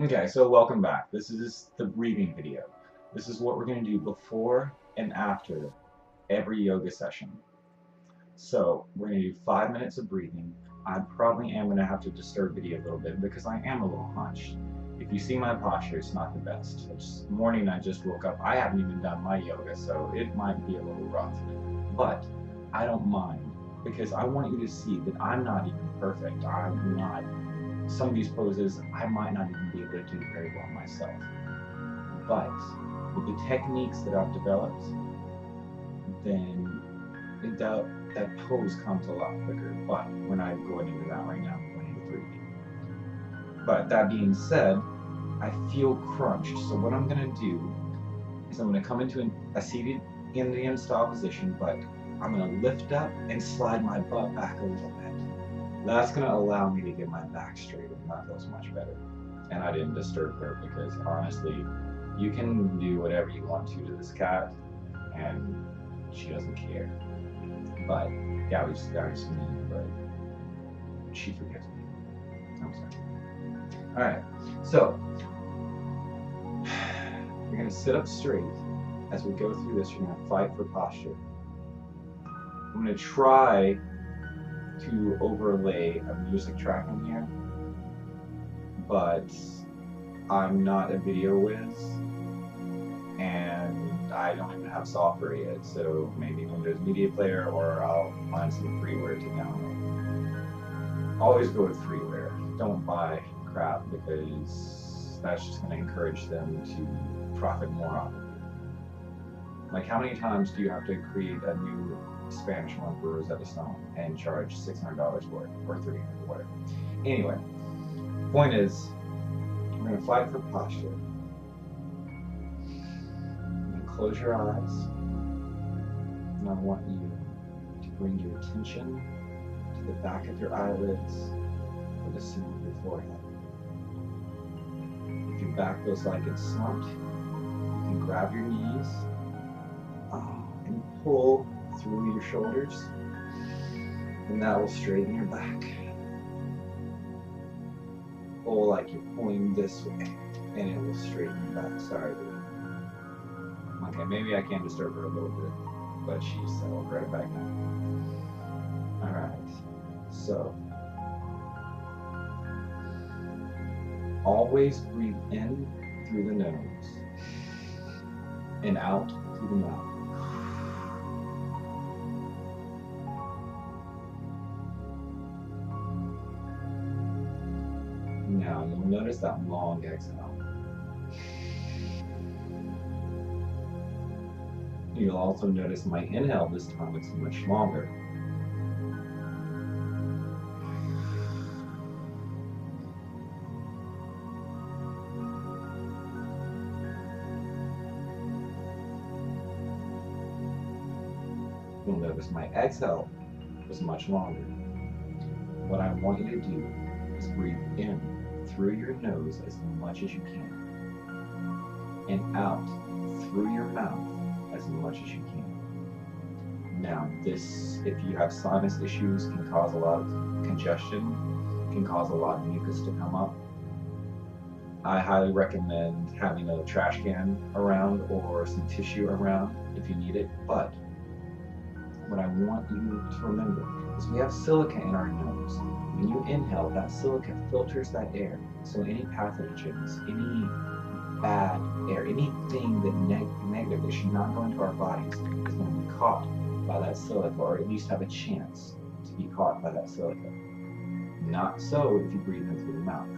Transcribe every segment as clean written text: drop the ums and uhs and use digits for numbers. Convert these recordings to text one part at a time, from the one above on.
Okay, so welcome back. This is the breathing video. This is what we're going to do before and after every yoga session. So we're going to do 5 minutes of breathing. I probably am going to have to disturb video a little bit because I am a little hunched. If you see my posture, it's not the best. This morning I just woke up. I haven't even done my yoga, so it might be a little rough. But I don't mind because I want you to see that I'm not even perfect. I'm not some of these poses I might not even be able to do very well myself. But with the techniques that I've developed, then that pose comes a lot quicker. But we're not going into that right now. We're going into breathing. But that being said, I feel crunched. So what I'm going to do is I'm going to come into a seated Indian style position, but I'm going to lift up and slide my butt back a little bit. That's going to allow me to get my back straight, and that feels much better. And I didn't disturb her because honestly, you can do whatever you want to this cat, and she doesn't care. But Gabby's mean, but she forgives me. I'm sorry. All right, so you're going to sit up straight. As we go through this, you're going to fight for posture. I'm going to try to overlay a music track in here, but I'm not a video whiz, and I don't even have software yet, so maybe Windows Media Player, or I'll find some freeware to download. Always go with freeware. Don't buy crap because that's just going to encourage them to profit more off of you. Like, how many times do you have to create a new Spanish one for Rosetta Stone and charge $600 for it, or $300, whatever? Anyway, point is, we're going to fight for posture. You're going to close your eyes, and I want you to bring your attention to the back of your eyelids or the center of your forehead. If your back feels like it's slumped, you can grab your knees and pull through your shoulders, and that will straighten your back. Pull like you're pulling this way, and it will straighten your back. Sorry. Okay, maybe I can disturb her a little bit, but she's settled right back now. Alright, so always breathe in through the nose and out through the mouth. Now you'll notice that long exhale. You'll also notice my inhale this time is much longer. You'll notice my exhale was much longer. What I want you to do is breathe in through your nose as much as you can, and out through your mouth as much as you can. Now, this, if you have sinus issues, can cause a lot of congestion, can cause a lot of mucus to come up. I highly recommend having a trash can around or some tissue around if you need it. But what I want you to remember is we have silica in our nose. When you inhale, that silica filters that air. So any pathogens, any bad air, anything that negative that should not go into our bodies is going to be caught by that silica, or at least have a chance to be caught by that silica. Not so if you breathe in through the mouth.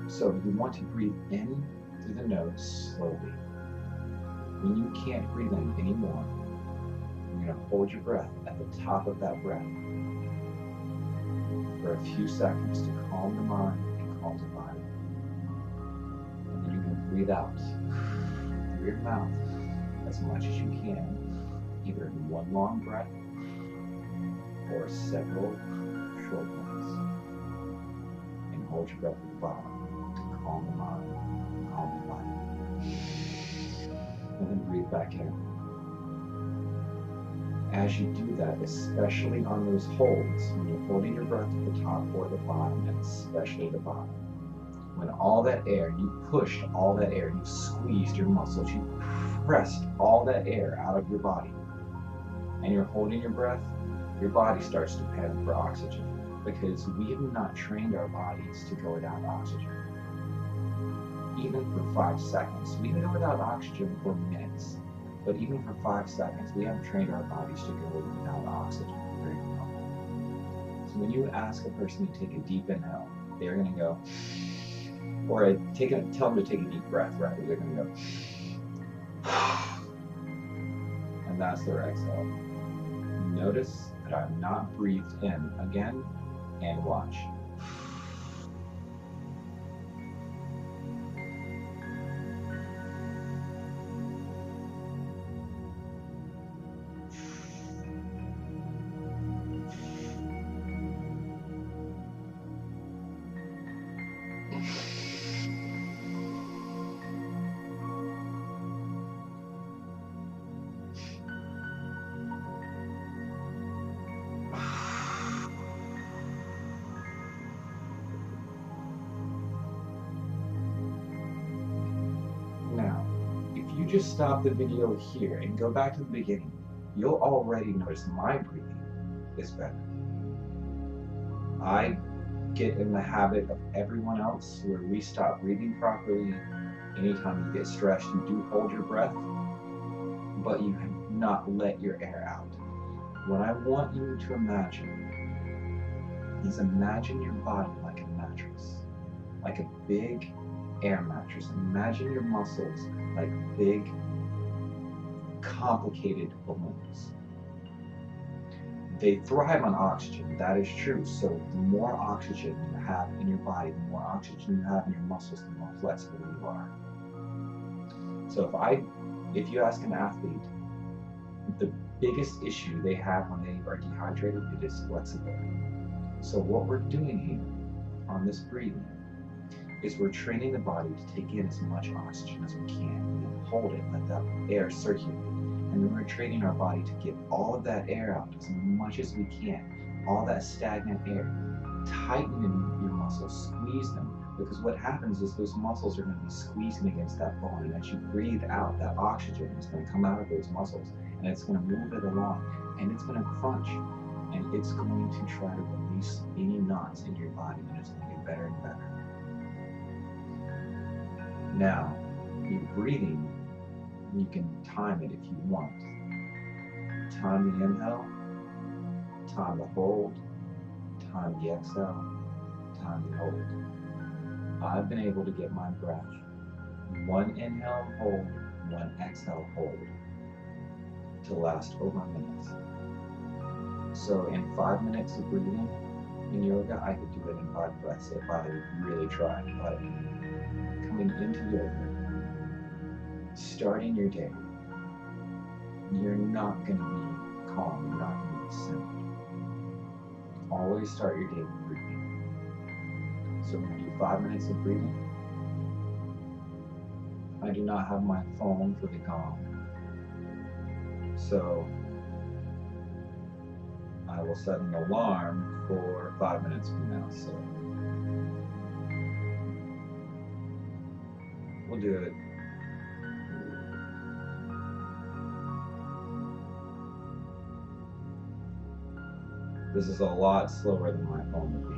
So you want to breathe in through the nose slowly. When you can't breathe in anymore, you're going to hold your breath at the top of that breath for a few seconds to calm the mind and calm the body. And then you're going to breathe out through your mouth as much as you can, either in one long breath or several short breaths. And hold your breath at the bottom to calm the mind and calm the body. And then breathe back in. As you do that, especially on those holds, when you're holding your breath at the top or the bottom, and especially the bottom, When all that air, you pushed all that air, you squeezed your muscles, you pressed all that air out of your body, and you're holding your breath, your body starts to panic for oxygen because we have not trained our bodies to go without oxygen. Even for 5 seconds. We can go without oxygen for minutes, but even for 5 seconds, we haven't trained our bodies to go without oxygen very well. So when you ask a person to take a deep inhale, they're going to go, or tell them to take a deep breath, rather, they're going to go, and that's their exhale. Notice that I've not breathed in again, and watch. Now, if you just stop the video here and go back to the beginning, you'll already notice my breathing is better. I get in the habit of everyone else where we stop breathing properly. Anytime you get stressed, you do hold your breath, but you have not let your air out. What I want you to imagine is imagine your body like a mattress, like a big air mattress. Imagine your muscles like big, complicated balloons. They thrive on oxygen, that is true. So the more oxygen you have in your body, the more oxygen you have in your muscles, the more flexible you are. So if you ask an athlete, the biggest issue they have when they are dehydrated, it is flexibility. So what we're doing here on this breathing is we're training the body to take in as much oxygen as we can and then hold it, let that air circulate. And then we're training our body to get all of that air out as much as we can, all that stagnant air. Tighten in your muscles, squeeze them, because what happens is those muscles are going to be squeezing against that bone, and as you breathe out, that oxygen is going to come out of those muscles, and it's going to move it along, and it's going to crunch, and it's going to try to release any knots in your body, and it's going to get better and better. Now, your breathing, you can time it if you want. Time the inhale, time the hold, time the exhale, time the hold. I've been able to get my breath, 1 inhale, hold, 1 exhale, hold, to last over a minute. So in 5 minutes of breathing in yoga, I could do it in 5 breaths if I really tried. But coming into yoga, starting your day, you're not going to be calm, you're not going to be centered. Always start your day with breathing. So we're going to do 5 minutes of breathing. I do not have my phone for the gong, so I will set an alarm for 5 minutes from now. So we'll do it. This is a lot slower than my phone would be.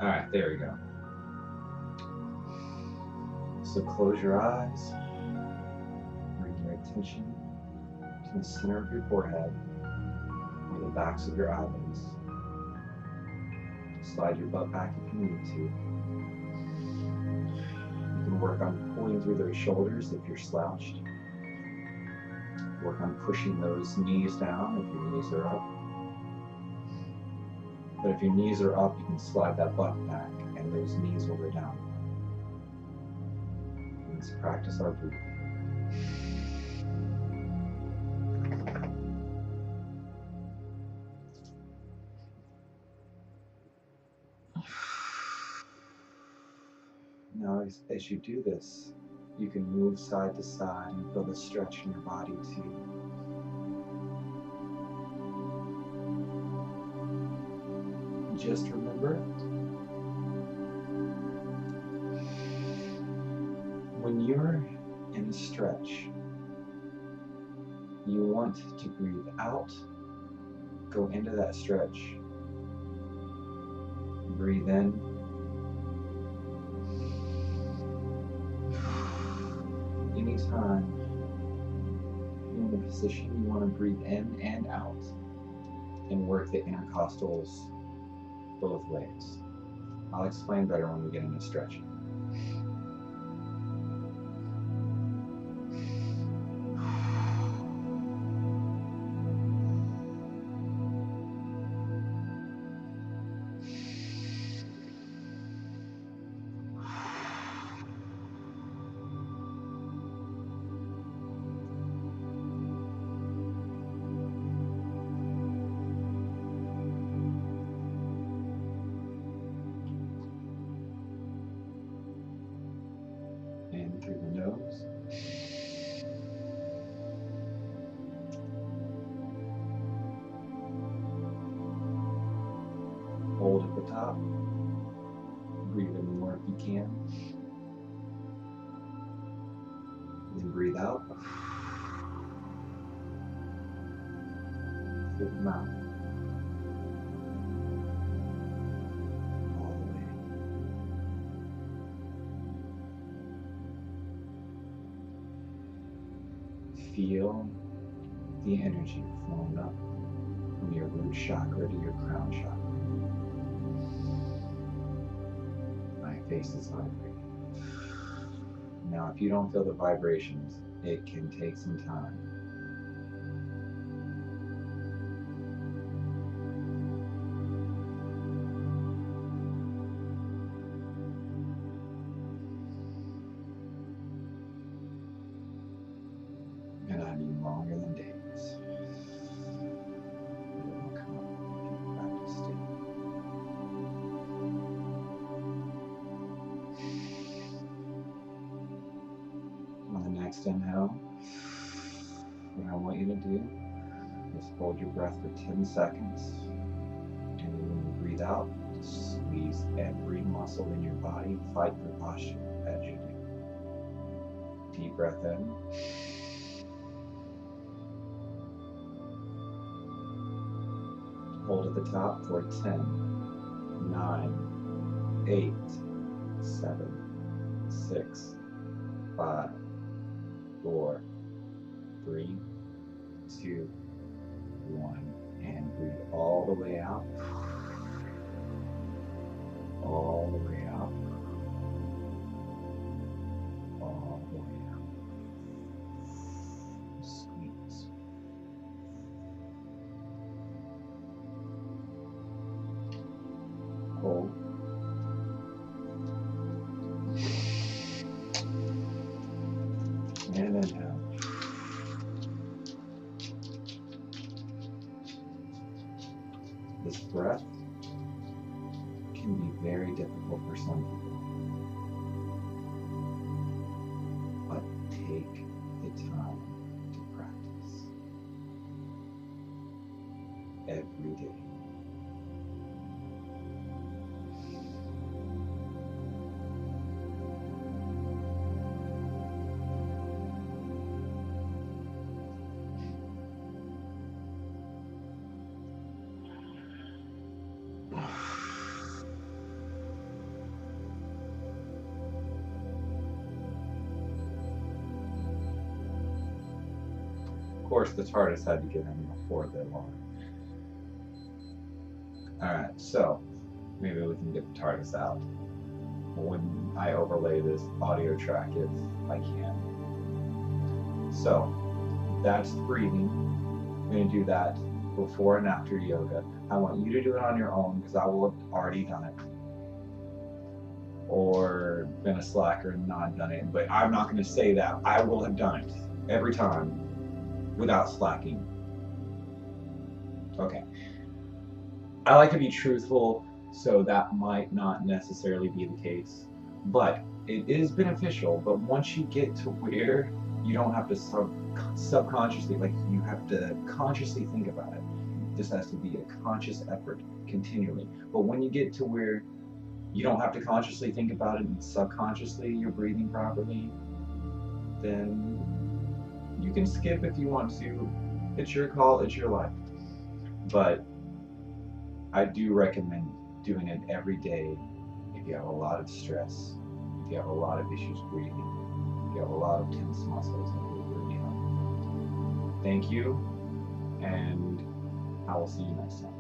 All right, there we go. So close your eyes, bring your attention to the center of your forehead, or the backs of your eyelids. Slide your butt back if you need to. You can work on pulling through those shoulders if you're slouched. Work on pushing those knees down if your knees are up. But if your knees are up, you can slide that butt back and those knees will go down. Let's practice our breathing. Now, as you do this, you can move side to side and feel the stretch in your body too. Just remember, when you're in a stretch, you want to breathe out, go into that stretch, breathe in, anytime you're in a position you want to breathe in and out and work the intercostals both ways. I'll explain better when we get into stretching. In through the nose. Hold at the top. Breathe in more if you can. Then breathe out. Through the mouth. All the way. Feel the energy flowing up from your root chakra to your crown chakra. My face is vibrating. Now, if you don't feel the vibrations, it can take some time. And I mean longer than days. But it will come up if you practice it. On the next inhale, what I want you to do is hold your breath for 10 seconds. And then when you breathe out, squeeze every muscle in your body, fight for posture as you do. Deep breath in. Hold at the top for 10, 9, 8, 7, 6, 5, 4, 3, 2, 1. And breathe all the way out. All the way out. All the way out. Squeeze. Hold. And inhale. This breath can be very difficult for some people, but take the time to practice every day. Of course, the TARDIS had to get in before the alarm. Alright, so maybe we can get the TARDIS out when I overlay this audio track if I can. So that's breathing. I'm going to do that before and after yoga. I want you to do it on your own because I will have already done it. Or been a slacker and not done it. But I'm not going to say that. I will have done it every time without slacking. Okay. I like to be truthful, so that might not necessarily be the case. But it is beneficial, but once you get to where you don't have to subconsciously, like you have to consciously think about it. This has to be a conscious effort continually. But when you get to where you don't have to consciously think about it and subconsciously you're breathing properly, then you can skip if you want to. It's your call, it's your life. But I do recommend doing it every day if you have a lot of stress, if you have a lot of issues breathing, if you have a lot of tense muscles, and it will really help. Thank you, and I will see you next time.